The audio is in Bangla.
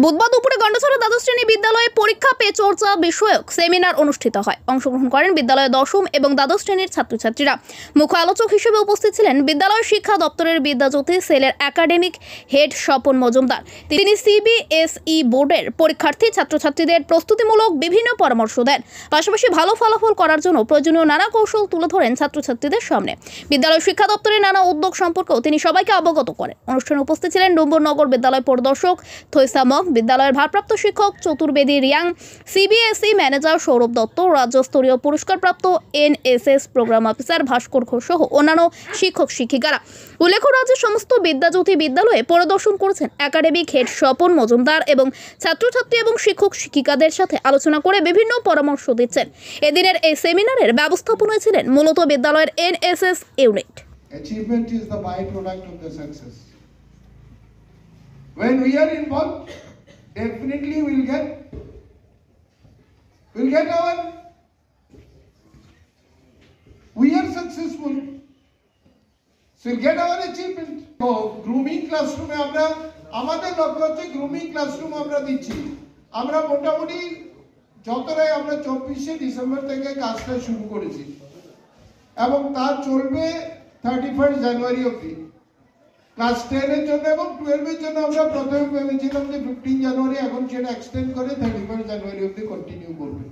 বুধবার দুপুরে গন্ডাছড়া দ্বাদশ শ্রেণী বিদ্যালয়ে পরীক্ষা পে চর্চা বিষয়ক সেমিনার অনুষ্ঠিত হয়। অংশগ্রহণ করেন বিদ্যালয়ের দশম এবং দ্বাদশ শ্রেণীর ছাত্রছাত্রীরা। মুখ্য আলোচক হিসেবে উপস্থিত ছিলেন বিদ্যালয় শিক্ষা দপ্তরের বিদ্যাজ্যোতি সেলের একাডেমিক হেড স্বপন মজুমদার। তিনি সিবিএসই বোর্ডের পরীক্ষার্থী ছাত্রছাত্রীদের প্রস্তুতিমূলক বিভিন্ন পরামর্শ দেন। পাশাপাশি ভালো ফলাফল করার জন্য প্রয়োজনীয় নানা কৌশল তুলে ধরেন ছাত্রছাত্রীদের সামনে। বিদ্যালয় শিক্ষা দপ্তরের নানা উদ্যোগ সম্পর্কেও তিনি সবাইকে অবগত করেন। অনুষ্ঠানে উপস্থিত ছিলেন ডুম্বুরনগর বিদ্যালয় পরিদর্শক থৈসামক, বিদ্যালয়ের ভারপ্রাপ্ত শিক্ষক চতুর্বেদী রিয়াং, সিবিএসই ম্যানেজার সৌরভ দত্ত, রাজ্যস্তরীয় পুরস্কারপ্রাপ্ত এনএসএস প্রোগ্রাম অফিসার ভাস্কর ঘোষ সহ অন্যান্য শিক্ষক শিক্ষিকারা। উল্লেখ্য, রাজ্যের সমস্ত বিদ্যাজ্যোতি বিদ্যালয়ে পরিদর্শন করেছেন একাডেমিক হেড স্বপন মজুমদার এবং ছাত্রছাত্রী এবং শিক্ষক শিক্ষিকাদের সাথে আলোচনা করে বিভিন্ন পরামর্শ দিচ্ছেন। এদিনের এই সেমিনারের ব্যবস্থাপনায় ছিলেন মূলত বিদ্যালয়ের NSS unit. Achievement is the byproduct of the success. When we are involved, definitely we'll get our, we are successful, so we'll get our achievement. So grooming classroom e amra amader লক্ষ্য হচ্ছে grooming classroom আমরা দিচ্ছি। আমরা মোটামুটি যতটাই আমরা 24 ডিসেম্বর থেকে কাজটা শুরু করেছি এবং তা চলবে 31 জানুয়ারি অবধি। ক্লাস 10 এর জন্য এবং 12 এর জন্য আমরা প্রথমে ভেবেছিলাম যে 15 জানুয়ারি, এখন সেটা এক্সটেন্ড করে 31 জানুয়ারি অবধি কন্টিনিউ করবে।